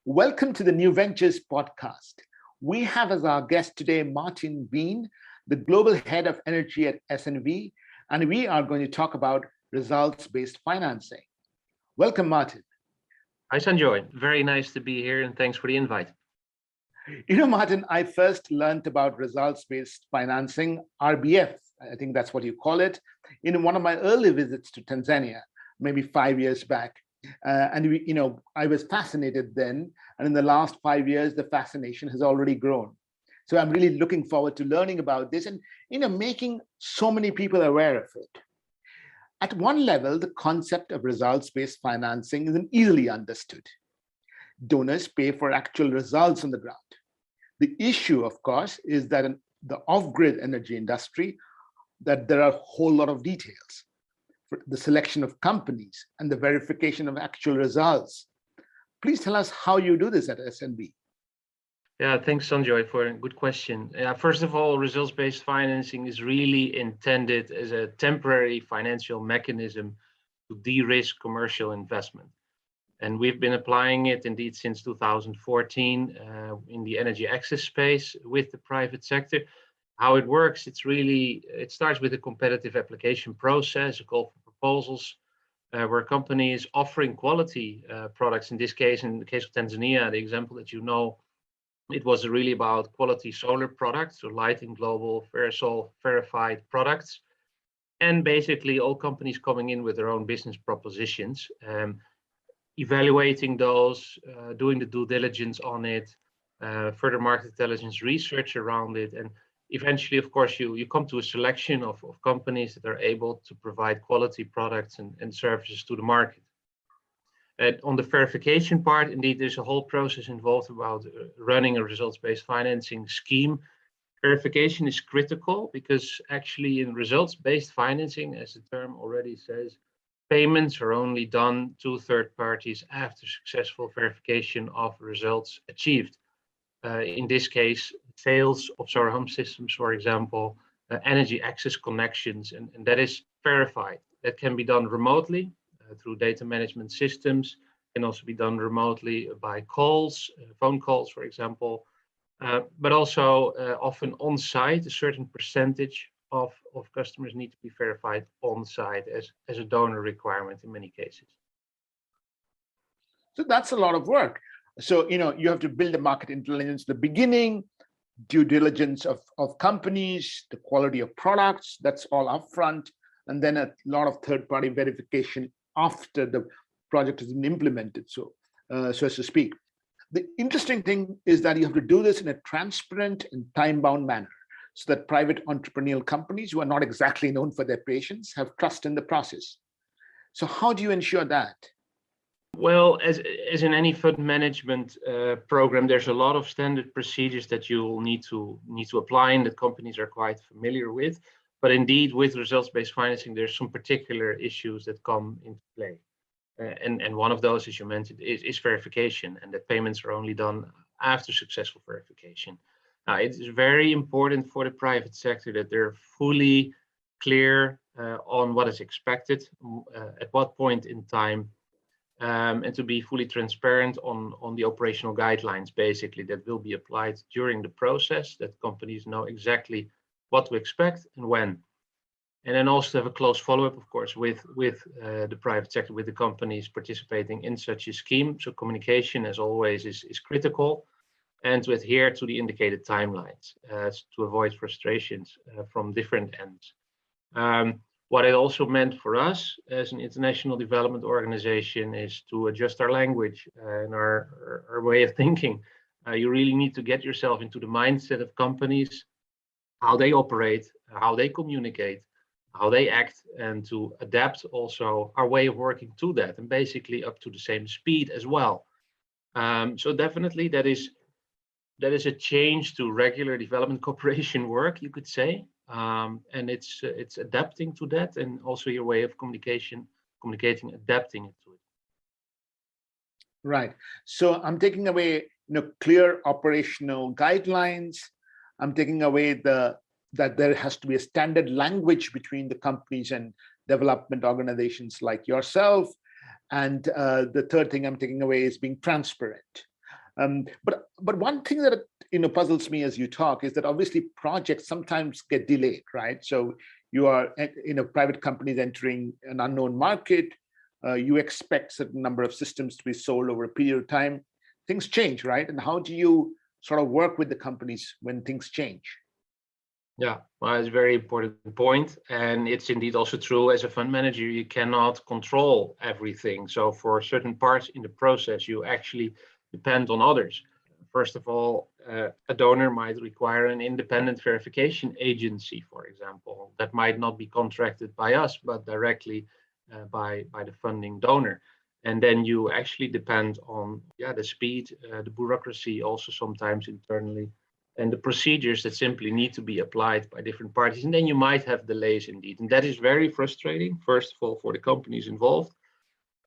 Welcome to the New Ventures podcast. We have as our guest today Martijn Veen, the Global Head of Energy at SNV, and we are going to talk about results-based financing. Welcome, Martijn. Hi, Sanjoy. Very nice to be here, and thanks for the invite. You know, Martijn, I first learned about results-based financing, RBF, I think that's what you call it, in one of my early visits to Tanzania, maybe 5 years back. I was fascinated then, and in the last 5 years, the fascination has already grown. So I'm really looking forward to learning about this and, making so many people aware of it. At one level, the concept of results-based financing isn't easily understood. Donors pay for actual results on the ground. The issue, of course, is that in the off-grid energy industry, that there are a whole lot of details. For the selection of companies and the verification of actual results. Please tell us how you do this at SNV. Yeah, thanks, Sanjoy, for a good question. First of all, results-based financing is really intended as a temporary financial mechanism to de-risk commercial investment. And we've been applying it indeed since 2014 in the energy access space with the private sector. How it works, it starts with a competitive application process, a call for proposals, where a company is offering quality products. In the case of Tanzania, the example that you know, it was really about quality solar products, so lighting global, Verisol verified products. And basically all companies coming in with their own business propositions, evaluating those, doing the due diligence on it, further market intelligence research around it, and eventually, of course, you come to a selection of companies that are able to provide quality products and services to the market. And on the verification part, indeed, there's a whole process involved about running a results-based financing scheme. Verification is critical because actually in results-based financing, as the term already says, payments are only done to third parties after successful verification of results achieved. In this case, sales of solar home systems, for example, energy access connections, and that is verified. That can be done remotely through data management systems, can also be done remotely by calls, phone calls, for example, but also often on site. A certain percentage of customers need to be verified on site as a donor requirement in many cases. So that's a lot of work. So, you have to build a market intelligence at the beginning, due diligence of companies, the quality of products, that's all upfront, and then a lot of third-party verification after the project has been implemented, so as to speak. The interesting thing is that you have to do this in a transparent and time-bound manner so that private entrepreneurial companies who are not exactly known for their patience have trust in the process. So how do you ensure that? Well, as in any fund management program, there's a lot of standard procedures that you'll need to apply and that companies are quite familiar with. But indeed, with results-based financing, there's some particular issues that come into play. And one of those, as you mentioned, is verification, and that payments are only done after successful verification. Now, it is very important for the private sector that they're fully clear on what is expected, at what point in time, and to be fully transparent on the operational guidelines, basically, that will be applied during the process, that companies know exactly what to expect and when. And then also have a close follow-up, of course, with the private sector, with the companies participating in such a scheme. So communication, as always, is critical, and to adhere to the indicated timelines to avoid frustrations from different ends. What it also meant for us as an international development organization is to adjust our language and our way of thinking. You really need to get yourself into the mindset of companies, how they operate, how they communicate, how they act, and to adapt also our way of working to that, and basically up to the same speed as well. So definitely that is a change to regular development cooperation work, you could say. And it's adapting to that, and also your way of communicating, adapting it to it. Right. So I'm taking away, clear operational guidelines. I'm taking away that there has to be a standard language between the companies and development organizations like yourself. And the third thing I'm taking away is being transparent. But one thing that puzzles me as you talk is that obviously projects sometimes get delayed, right? So you are private companies entering an unknown market. You expect certain number of systems to be sold over a period of time. Things change, right? And how do you sort of work with the companies when things change? Yeah, well, it's a very important point. And it's indeed also true as a fund manager, you cannot control everything. So for certain parts in the process, you actually depend on others. First of all, a donor might require an independent verification agency, for example, that might not be contracted by us, but directly by the funding donor. And then you actually depend on the speed, the bureaucracy, also sometimes internally, and the procedures that simply need to be applied by different parties. And then you might have delays indeed. And that is very frustrating, first of all, for the companies involved,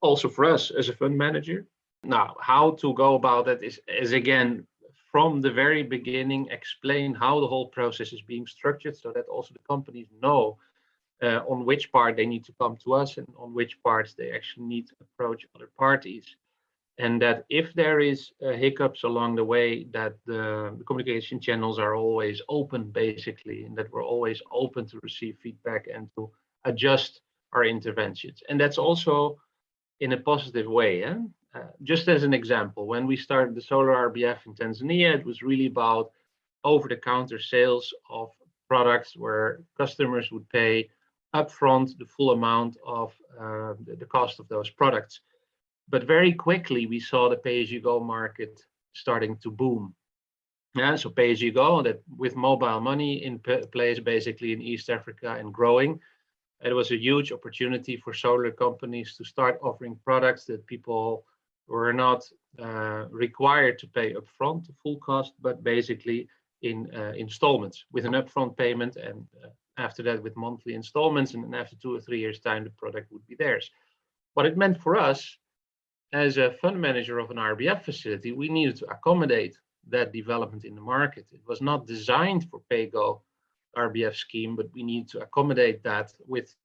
also for us as a fund manager. Now, how to go about that is again, from the very beginning, explain how the whole process is being structured so that also the companies know on which part they need to come to us and on which parts they actually need to approach other parties. And that if there is hiccups along the way, that the communication channels are always open, basically, and that we're always open to receive feedback and to adjust our interventions. And that's also in a positive way. Just as an example, when we started the solar RBF in Tanzania, it was really about over-the-counter sales of products where customers would pay upfront the full amount of the cost of those products. But very quickly, we saw the pay-as-you-go market starting to boom. So pay-as-you-go, that with mobile money in place basically in East Africa and growing, it was a huge opportunity for solar companies to start offering products that people were not required to pay upfront the full cost, but basically in installments with an upfront payment, and after that with monthly installments, and then after 2 or 3 years' time, the product would be theirs. What it meant for us, as a fund manager of an RBF facility, we needed to accommodate that development in the market. It was not designed for pay-go RBF scheme, but we need to accommodate that with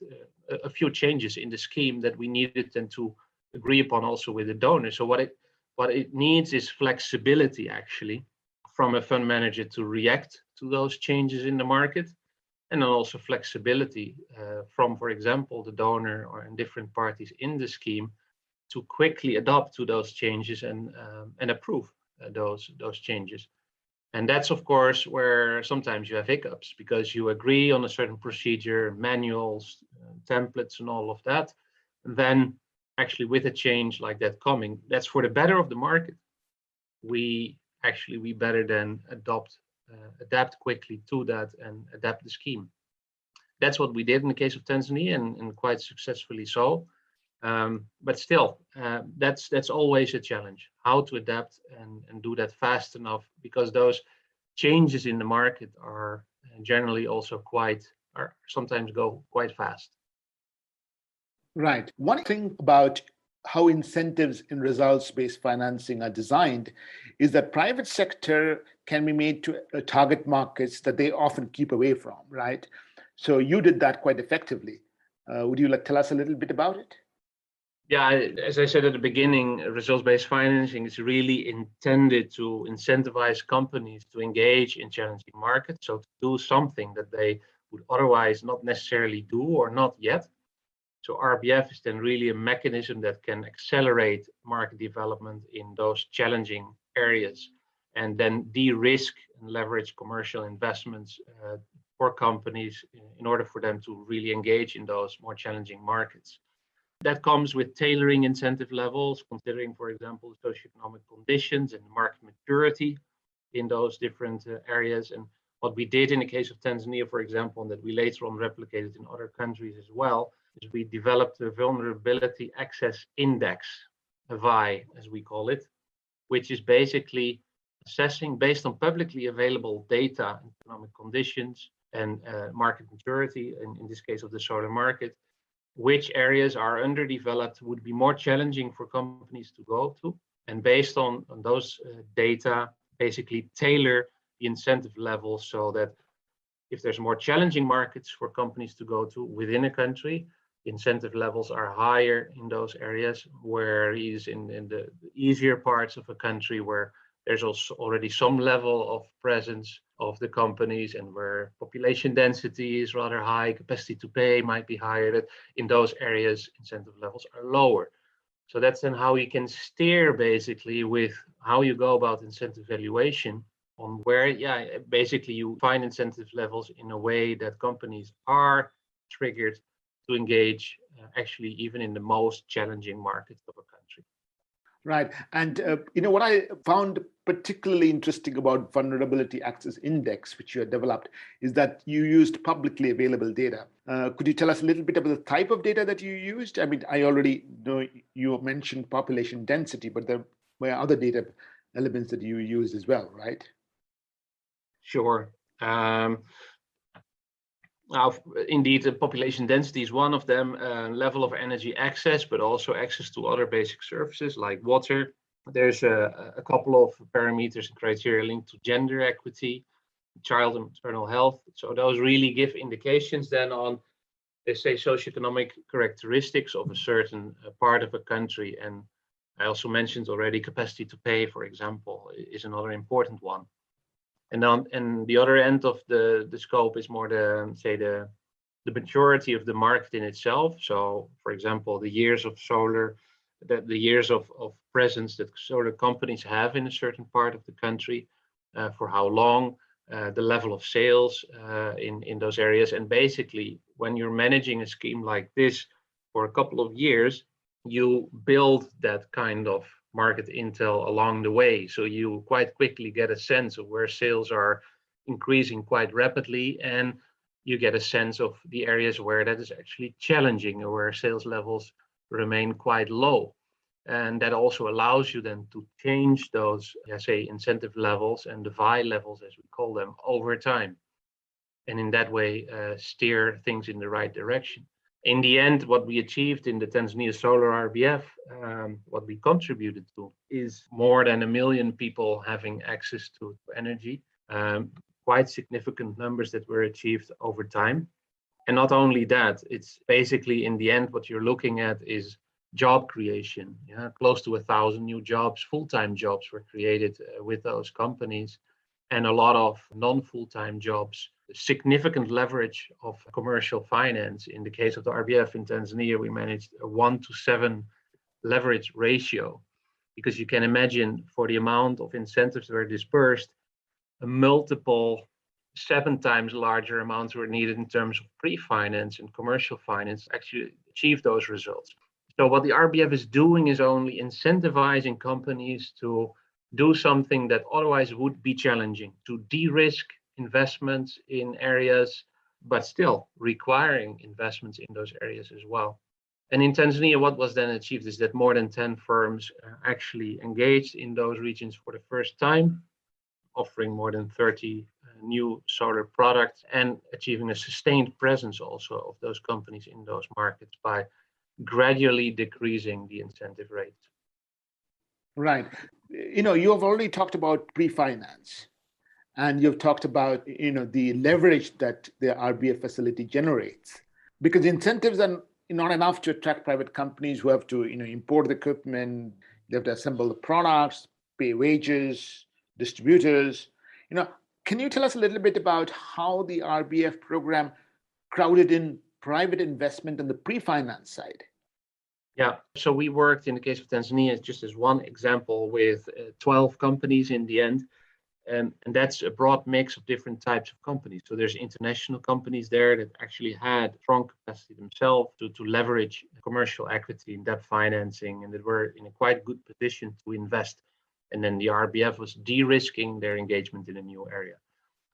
a few changes in the scheme that we needed then to agree upon also with the donor. So what it needs is flexibility, actually, from a fund manager to react to those changes in the market, and then also flexibility from, for example, the donor or in different parties in the scheme to quickly adapt to those changes and approve those changes. And that's, of course, where sometimes you have hiccups because you agree on a certain procedure, manuals, templates, and all of that. And then actually with a change like that coming, that's for the better of the market. We better than adapt quickly to that and adapt the scheme. That's what we did in the case of Tanzania, and quite successfully so. But still, that's always a challenge, how to adapt and do that fast enough, because those changes in the market are generally also sometimes go quite fast. Right. One thing about how incentives in results-based financing are designed is that private sector can be made to target markets that they often keep away from, right? So you did that quite effectively. Would you tell us a little bit about it? Yeah, as I said at the beginning, results-based financing is really intended to incentivize companies to engage in challenging markets, so to do something that they would otherwise not necessarily do or not yet. So RBF is then really a mechanism that can accelerate market development in those challenging areas, and then de-risk and leverage commercial investments for companies in order for them to really engage in those more challenging markets. That comes with tailoring incentive levels, considering, for example, socioeconomic conditions and market maturity in those different areas. And what we did in the case of Tanzania, for example, and that we later on replicated in other countries as well, is we developed a vulnerability access index, a VI, as we call it, which is basically assessing based on publicly available data, economic conditions, and market maturity, in this case of the solar market, which areas are underdeveloped, would be more challenging for companies to go to. And based on those data, basically tailor the incentive levels so that if there's more challenging markets for companies to go to within a country, incentive levels are higher in those areas, whereas in the easier parts of a country where there's also already some level of presence of the companies, and where population density is rather high, capacity to pay might be higher, that in those areas incentive levels are lower. So that's then how you can steer basically with how you go about incentive valuation on where, basically you find incentive levels in a way that companies are triggered to engage actually even in the most challenging markets of a country. Right. And, what I found particularly interesting about Vulnerability Access Index, which you had developed, is that you used publicly available data. Could you tell us a little bit about the type of data that you used? I mean, I already know you mentioned population density, but there were other data elements that you used as well, right? Sure. Now, indeed, the population density is one of them, level of energy access, but also access to other basic services like water. There's a couple of parameters and criteria linked to gender equity, child and maternal health. So those really give indications then on, let's say, socioeconomic characteristics of a certain part of a country. And I also mentioned already capacity to pay, for example, is another important one. And on the other end of the scope is more the maturity of the market in itself. So, for example, the years of solar, the years of presence that solar companies have in a certain part of the country, for how long, the level of sales in those areas. And basically, when you're managing a scheme like this for a couple of years, you build that kind of market intel along the way. So you quite quickly get a sense of where sales are increasing quite rapidly, and you get a sense of the areas where that is actually challenging or where sales levels remain quite low. And that also allows you then to change those, say, incentive levels and the VI levels, as we call them, over time. And in that way, steer things in the right direction. In the end, what we achieved in the Tanzania Solar RBF, what we contributed to, is more than 1 million people having access to energy. Quite significant numbers that were achieved over time. And not only that, it's basically in the end, what you're looking at is job creation. Close to 1,000 new jobs, full-time jobs were created with those companies, and a lot of non-full-time jobs. Significant leverage of commercial finance. In the case of the RBF in Tanzania, we managed a 1-to-7 leverage ratio, because you can imagine, for the amount of incentives that were dispersed, a multiple 7 times larger amounts were needed in terms of pre-finance and commercial finance to actually achieve those results. So what the RBF is doing is only incentivizing companies to do something that otherwise would be challenging, to de-risk investments in areas, but still requiring investments in those areas as well. And in Tanzania, what was then achieved is that more than 10 firms actually engaged in those regions for the first time, offering more than 30 new solar products, and achieving a sustained presence also of those companies in those markets by gradually decreasing the incentive rate. Right. You have already talked about pre-finance, and you've talked about, the leverage that the RBF facility generates, because incentives are not enough to attract private companies who have to, import the equipment, they have to assemble the products, pay wages, distributors. Can you tell us a little bit about how the RBF program crowded in private investment on the pre-finance side? Yeah, so we worked in the case of Tanzania, just as one example, with 12 companies in the end. And that's a broad mix of different types of companies. So there's international companies there that actually had strong capacity themselves to leverage commercial equity and debt financing, and that were in a quite good position to invest. And then the RBF was de-risking their engagement in a new area.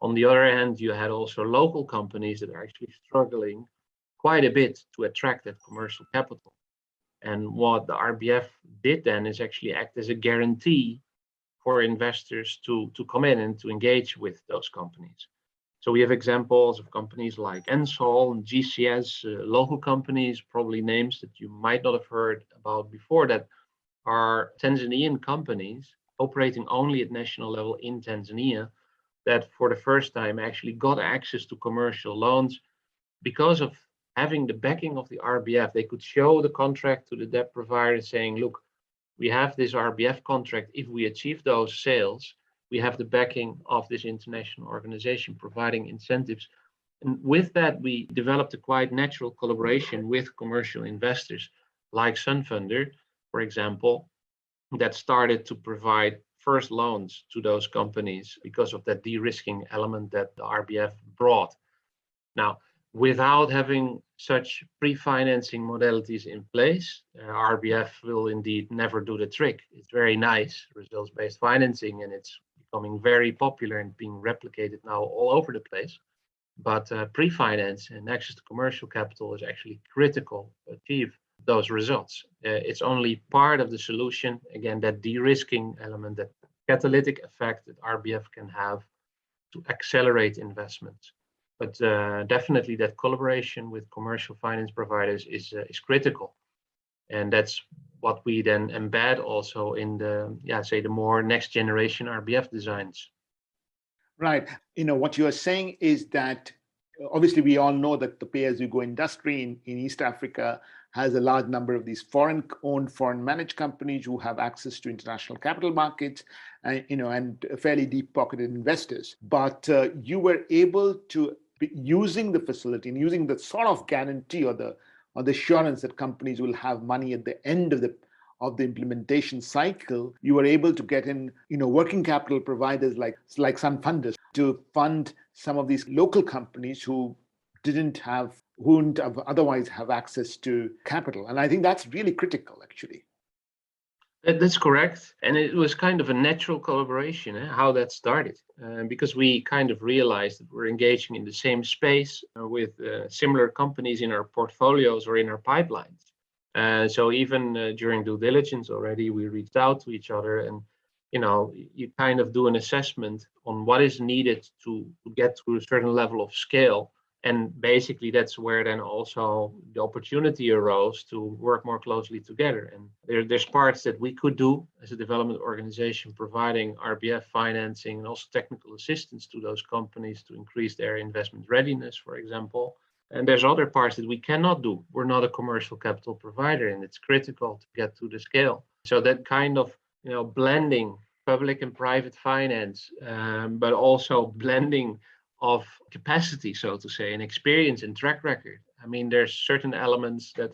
On the other hand, you had also local companies that are actually struggling quite a bit to attract that commercial capital. And what the RBF did then is actually act as a guarantee for investors to come in and to engage with those companies. So we have examples of companies like Ensol and GCS, local companies, probably names that you might not have heard about before, that are Tanzanian companies operating only at national level in Tanzania, that for the first time actually got access to commercial loans because of having the backing of the RBF. They could show the contract to the debt provider saying, look, we have this RBF contract. If we achieve those sales, we have the backing of this international organization providing incentives. And with that, we developed a quite natural collaboration with commercial investors like Sunfunder, for example, that started to provide first loans to those companies because of that de-risking element that the RBF brought. Now, without having such pre-financing modalities in place, RBF will indeed never do the trick. It's very nice, results-based financing, and it's becoming very popular and being replicated now all over the place. But pre-finance and access to commercial capital is actually critical to achieve those results. It's only part of the solution. Again, that de-risking element, that catalytic effect that RBF can have to accelerate investments. But definitely that collaboration with commercial finance providers is critical. And that's what we then embed also in the, the more next generation RBF designs. Right. What you are saying is that obviously we all know that the pay-as-you-go industry in East Africa has a large number of these foreign-owned, foreign-managed companies who have access to international capital markets, and fairly deep-pocketed investors. But you were able to, using the facility and using the sort of guarantee or the assurance that companies will have money at the end of the implementation cycle, you were able to get in, working capital providers like Sunfunder to fund some of these local companies who wouldn't otherwise have access to capital. And I think that's really critical, actually. That's correct. And it was kind of a natural collaboration, how that started, because we kind of realized that we're engaging in the same space with similar companies in our portfolios or in our pipelines. So even during due diligence already, we reached out to each other, and you kind of do an assessment on what is needed to get to a certain level of scale. And basically, that's where then also the opportunity arose to work more closely together. And there's parts that we could do as a development organization, providing RBF financing and also technical assistance to those companies to increase their investment readiness, for example. And there's other parts that we cannot do. We're not a commercial capital provider, and it's critical to get to the scale. So that kind of blending public and private finance, but also blending of capacity, so to say, and experience and track record. I mean, there's certain elements that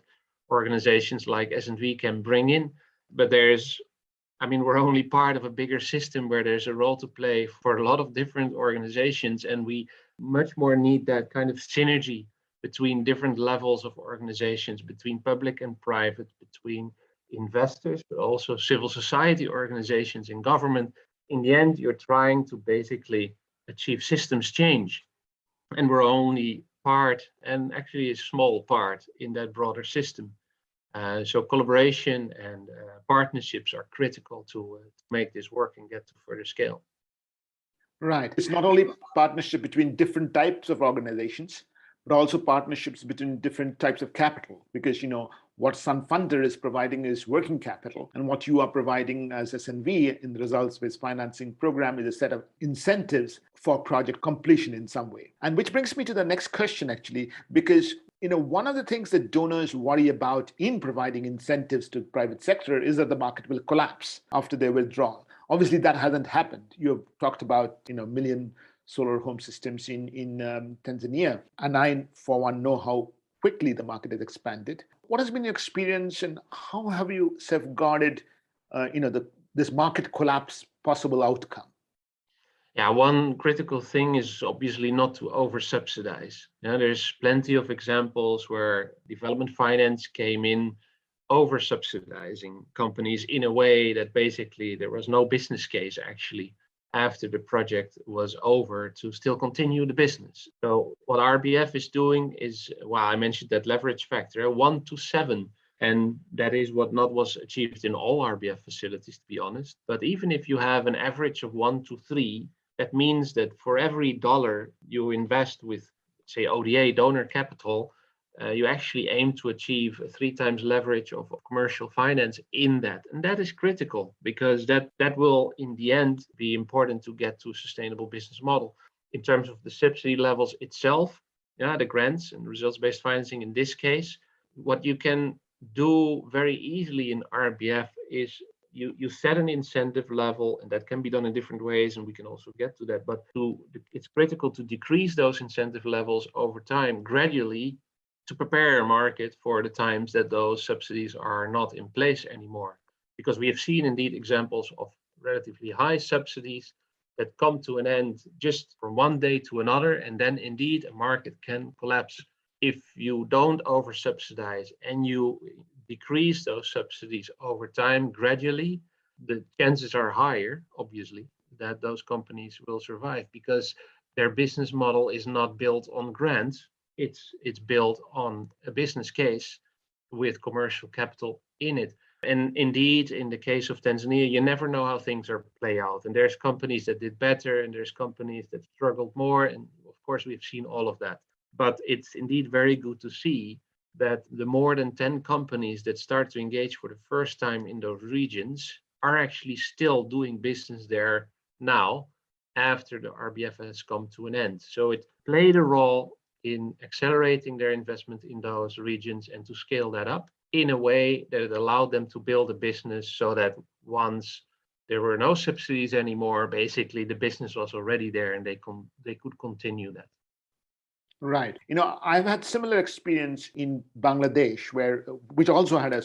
organizations like S&V can bring in, but we're only part of a bigger system where there's a role to play for a lot of different organizations, and we much more need that kind of synergy between different levels of organizations, between public and private, between investors, but also civil society organizations and government. In the end, you're trying to basically achieve systems change. And we're only part, and actually a small part, in that broader system. So collaboration and partnerships are critical to make this work and get to further scale. Right. It's not only partnership between different types of organizations, but also partnerships between different types of capital, because what Sunfunder is providing is working capital, and what you are providing as S&V in the results-based financing program is a set of incentives for project completion in some way. And which brings me to the next question, actually, because one of the things that donors worry about in providing incentives to the private sector is that the market will collapse after they're withdrawn. Obviously, that hasn't happened. You have talked about million solar home systems in Tanzania, and I, for one, know how quickly the market has expanded. What has been your experience, and how have you safeguarded, this market collapse possible outcome? Yeah, one critical thing is obviously not to over-subsidize. There's plenty of examples where development finance came in over-subsidizing companies in a way that basically there was no business case actually after the project was over to still continue the business. So what RBF is doing is, I mentioned that leverage factor, 1 to 7. And that is what not was achieved in all RBF facilities, to be honest. But even if you have an average of 1 to 3, that means that for every dollar you invest with, say, ODA, donor capital, you actually aim to achieve 3 times leverage of commercial finance in that. And that is critical, because that will, in the end, be important to get to a sustainable business model. In terms of the subsidy levels itself, the grants and results-based financing in this case, what you can do very easily in RBF is you set an incentive level, and that can be done in different ways, and we can also get to that. But it's critical to decrease those incentive levels over time gradually to prepare a market for the times that those subsidies are not in place anymore. Because we have seen indeed examples of relatively high subsidies that come to an end just from one day to another, and then indeed a market can collapse. If you don't over subsidize and you decrease those subsidies over time gradually, the chances are higher, obviously, that those companies will survive, because their business model is not built on grants. It's built on a business case with commercial capital in it. And indeed, in the case of Tanzania, you never know how things are play out. And there's companies that did better, and there's companies that struggled more. And of course, we've seen all of that. But it's indeed very good to see that the more than 10 companies that start to engage for the first time in those regions are actually still doing business there now, after the RBF has come to an end. So it played a role in accelerating their investment in those regions and to scale that up in a way that it allowed them to build a business, so that once there were no subsidies anymore, basically the business was already there and they could continue that. Right. I've had similar experience in Bangladesh, which also had a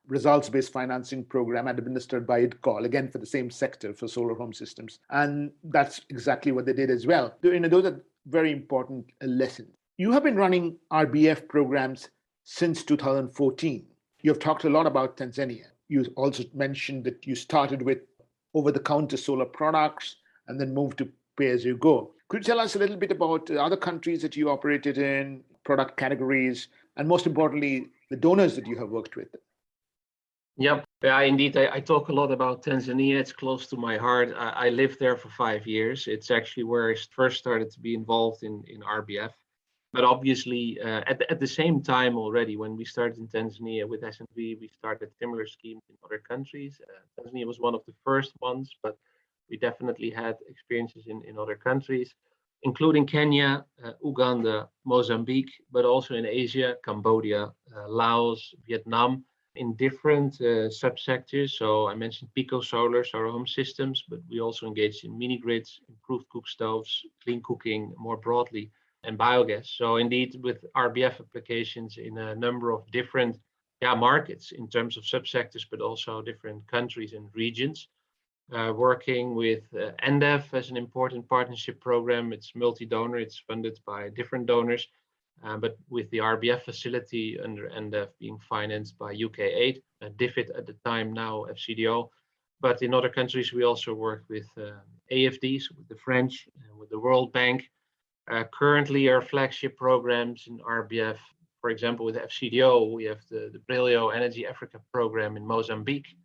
results-based financing program administered by IDCOL, again for the same sector, for solar home systems. And that's exactly what they did as well. Those are very important lessons. You have been running RBF programs since 2014. You've talked a lot about Tanzania. You also mentioned that you started with over-the-counter solar products and then moved to pay-as-you-go. Could you tell us a little bit about other countries that you operated in, product categories, and most importantly, the donors that you have worked with? Yep. Yeah, indeed. I talk a lot about Tanzania. It's close to my heart. I lived there for 5 years. It's actually where I first started to be involved in RBF. But obviously, at the same time already, when we started in Tanzania with S&V, we started similar schemes in other countries. Tanzania was one of the first ones, but we definitely had experiences in other countries, including Kenya, Uganda, Mozambique, but also in Asia, Cambodia, Laos, Vietnam, in different subsectors. So I mentioned Pico Solar, solar home systems, but we also engaged in mini grids, improved cook stoves, clean cooking more broadly, and biogas. So indeed, with RBF applications in a number of different markets in terms of subsectors, but also different countries and regions. Working with NDEF as an important partnership program. It's multi-donor, it's funded by different donors, but with the RBF facility under NDEF being financed by UK Aid, DFID at the time, now FCDO. But in other countries, we also work with AFDs, with the French, with the World Bank. Currently, our flagship programs in RBF, for example, with FCDO, we have the Brilio Energy Africa program in Mozambique.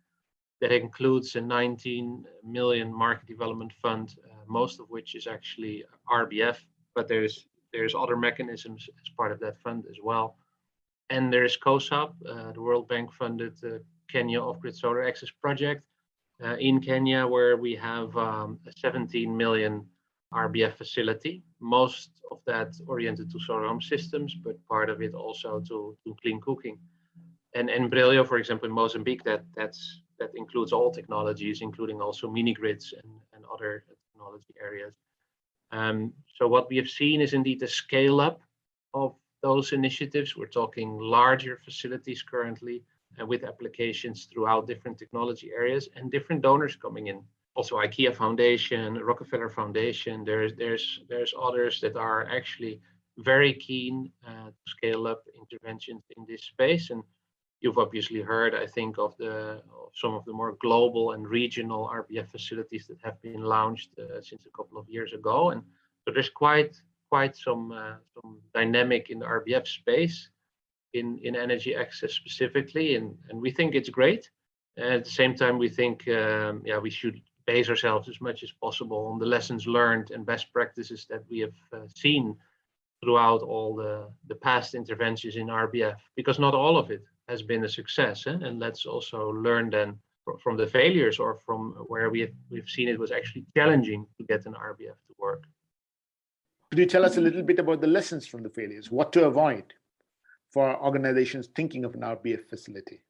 That includes a 19 million market development fund, most of which is actually RBF, but there's other mechanisms as part of that fund as well. And there's COSAP, the World Bank funded Kenya Off-Grid Solar Access Project in Kenya, where we have a 17 million RBF facility, most of that oriented to solar home systems, but part of it also to clean cooking. And Brilio, for example, in Mozambique, that includes all technologies, including also mini grids and other technology areas. So what we have seen is indeed a scale up of those initiatives. We're talking larger facilities currently, with applications throughout different technology areas and different donors coming in. Also IKEA Foundation, Rockefeller Foundation, there's others that are actually very keen to scale up interventions in this space. And you've obviously heard, I think, of some of the more global and regional RBF facilities that have been launched since a couple of years ago. And so there's quite some dynamic in the RBF space in energy access specifically, and we think it's great. At the same time, we think we should base ourselves as much as possible on the lessons learned and best practices that we have seen throughout all the past interventions in RBF, because not all of it has been a success. And let's also learn then from the failures, or from where we've seen it was actually challenging to get an RBF to work. Could you tell us a little bit about the lessons from the failures, what to avoid for organizations thinking of an RBF facility?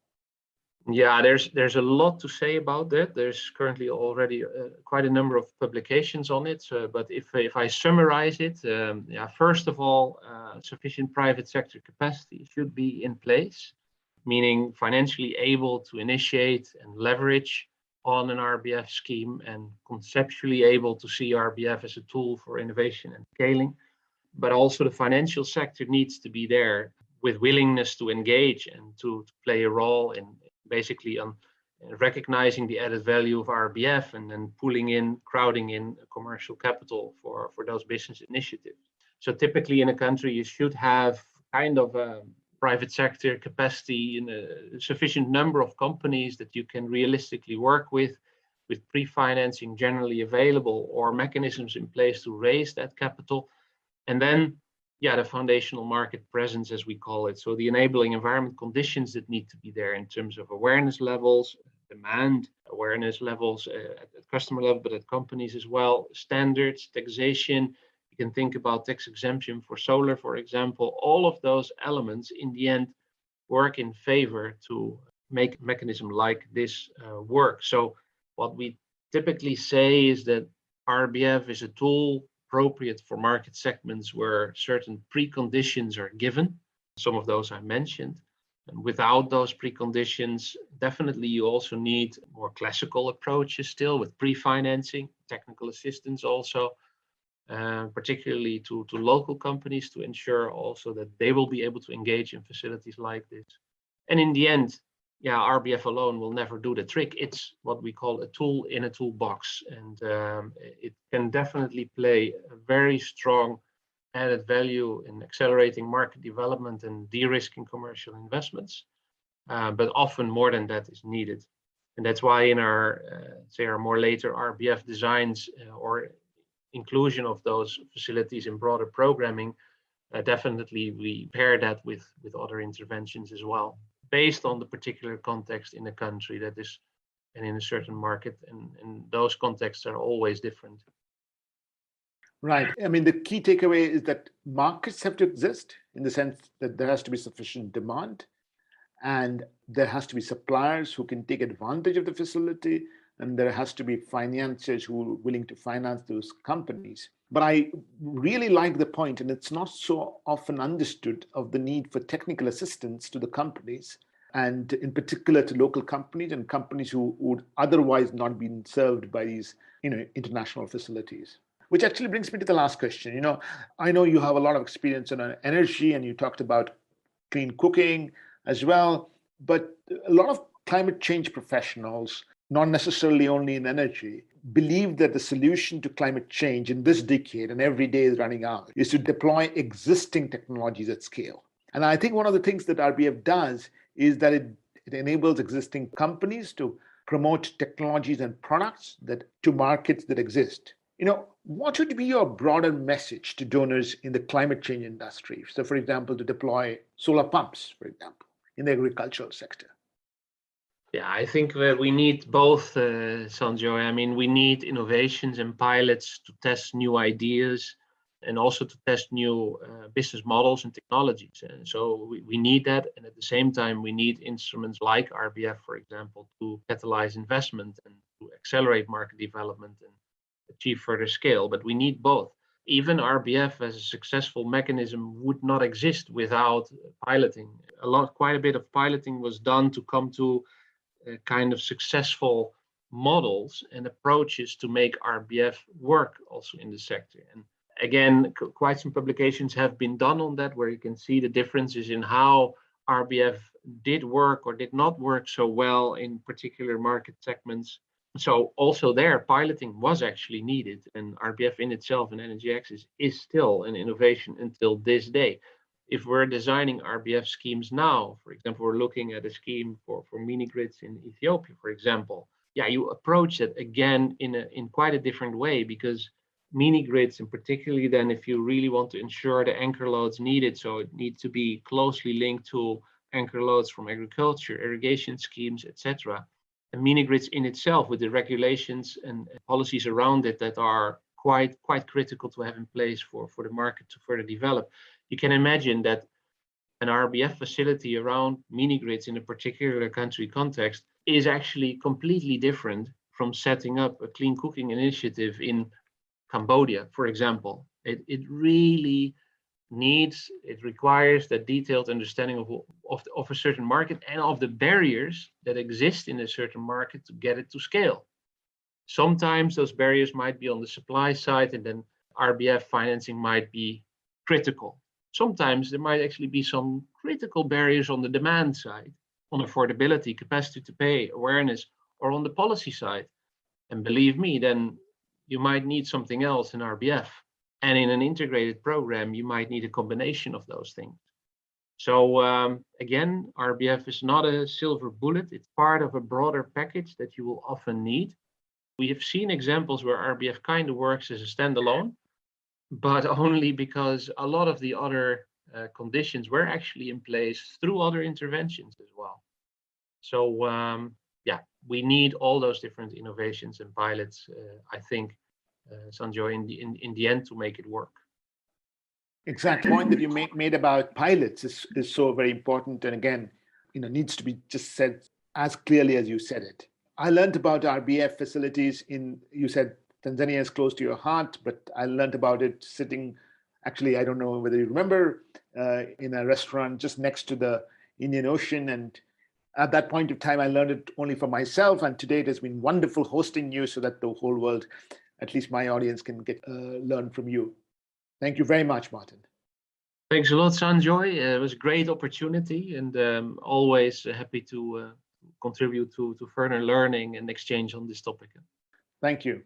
Yeah, there's a lot to say about that. There's currently already quite a number of publications on it. But if I summarize it, yeah, first of all, sufficient private sector capacity should be in place, meaning financially able to initiate and leverage on an RBF scheme, and conceptually able to see RBF as a tool for innovation and scaling. But also the financial sector needs to be there with willingness to engage and to play a role in basically recognizing the added value of RBF, and then crowding in commercial capital for those business initiatives. So typically in a country, you should have kind of a private sector capacity in a sufficient number of companies that you can realistically work with pre-financing generally available or mechanisms in place to raise that capital. And then, yeah, the foundational market presence, as we call it. So the enabling environment conditions that need to be there in terms of awareness levels, demand awareness levels at customer level, but at companies as well, standards, taxation. You can think about tax exemption for solar, for example. All of those elements in the end work in favor to make a mechanism like this work. So what we typically say is that RBF is a tool appropriate for market segments where certain preconditions are given. Some of those I mentioned. And without those preconditions, definitely you also need more classical approaches still with pre-financing, technical assistance also, particularly to local companies to ensure also that they will be able to engage in facilities like this. And in the end, yeah, RBF alone will never do the trick. It's what we call a tool in a toolbox, and it can definitely play a very strong added value in accelerating market development and de-risking commercial investments. But often more than that is needed. And that's why in our, say, our more later RBF designs or inclusion of those facilities in broader programming, definitely we pair that with other interventions as well, based on the particular context in a country that is, and in a certain market, and those contexts are always different. Right. I mean, the key takeaway is that markets have to exist in the sense that there has to be sufficient demand, and there has to be suppliers who can take advantage of the facility, and there has to be financiers who are willing to finance those companies. But I really like the point, and it's not so often understood, of the need for technical assistance to the companies, and in particular to local companies and companies who would otherwise not be served by these, international facilities. Which actually brings me to the last question. I know you have a lot of experience in energy, and you talked about clean cooking as well, but a lot of climate change professionals, not necessarily only in energy, believe that the solution to climate change in this decade, and every day is running out, is to deploy existing technologies at scale. And I think one of the things that RBF does is that it enables existing companies to promote technologies and products to markets that exist. What would be your broader message to donors in the climate change industry? So, for example, to deploy solar pumps, for example, in the agricultural sector. Yeah, I think that we need both, Sanjoy. I mean, we need innovations and pilots to test new ideas and also to test new business models and technologies. And so we need that. And at the same time, we need instruments like RBF, for example, to catalyze investment and to accelerate market development and achieve further scale. But we need both. Even RBF as a successful mechanism would not exist without piloting. Quite a bit of piloting was done to come to kind of successful models and approaches to make RBF work also in the sector. And again, quite some publications have been done on that, where you can see the differences in how RBF did work or did not work so well in particular market segments. So also there, piloting was actually needed, and RBF in itself and Energy Access is still an innovation until this day. If we're designing RBF schemes now, for example, we're looking at a scheme for mini grids in Ethiopia, for example. Yeah, you approach it again in quite a different way, because mini grids, and particularly then if you really want to ensure the anchor loads needed, so it needs to be closely linked to anchor loads from agriculture, irrigation schemes, etc. And mini grids in itself, with the regulations and policies around it that are quite critical to have in place for the market to further develop. You can imagine that an RBF facility around mini grids in a particular country context is actually completely different from setting up a clean cooking initiative in Cambodia, for example. It really requires that detailed understanding of a certain market and of the barriers that exist in a certain market to get it to scale. Sometimes those barriers might be on the supply side, and then RBF financing might be critical. Sometimes there might actually be some critical barriers on the demand side, on affordability, capacity to pay, awareness, or on the policy side. And believe me, then you might need something else in RBF. And in an integrated program, you might need a combination of those things. So again, RBF is not a silver bullet. It's part of a broader package that you will often need. We have seen examples where RBF kind of works as a standalone, but only because a lot of the other conditions were actually in place through other interventions as well. So yeah, we need all those different innovations and pilots, I think, Sanjoy, in the end to make it work. Exact point that you made about pilots is so very important, and again, needs to be just said as clearly as you said it. I learned about RBF facilities you said Tanzania is close to your heart, but I learned about it sitting, actually, I don't know whether you remember, in a restaurant just next to the Indian Ocean. And at that point of time, I learned it only for myself. And today it has been wonderful hosting you so that the whole world, at least my audience, can learn from you. Thank you very much, Martijn. Thanks a lot, Sanjoy. It was a great opportunity, and always happy to contribute to further learning and exchange on this topic. Thank you.